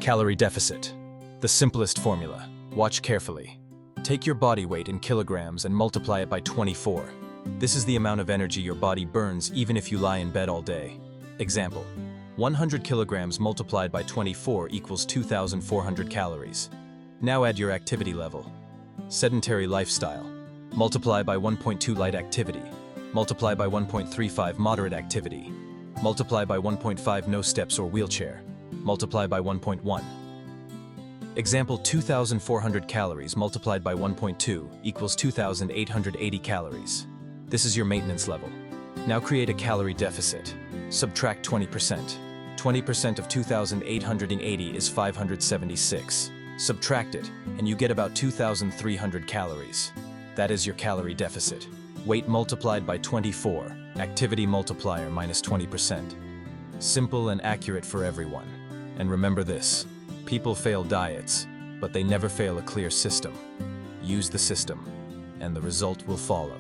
Calorie deficit. The simplest formula. Watch carefully. Take your body weight in kilograms and multiply it by 24. This is the amount of energy your body burns even if you lie in bed all day. Example: 100 kilograms multiplied by 24 equals 2,400 calories. Now add your activity level. Sedentary lifestyle. Multiply by 1.2 light activity. Multiply by 1.35 moderate activity. Multiply by 1.5 no steps or wheelchair. Multiply by 1.1. Example: 2,400 calories multiplied by 1.2 equals 2,880 calories. This is your maintenance level. Now create a calorie deficit. Subtract 20%. 20% of 2,880 is 576. Subtract it, and you get about 2,300 calories. That is your calorie deficit. Weight multiplied by 24, activity multiplier minus 20%. Simple and accurate for everyone. And remember this: people fail diets, but they never fail a clear system. Use the system, and the result will follow.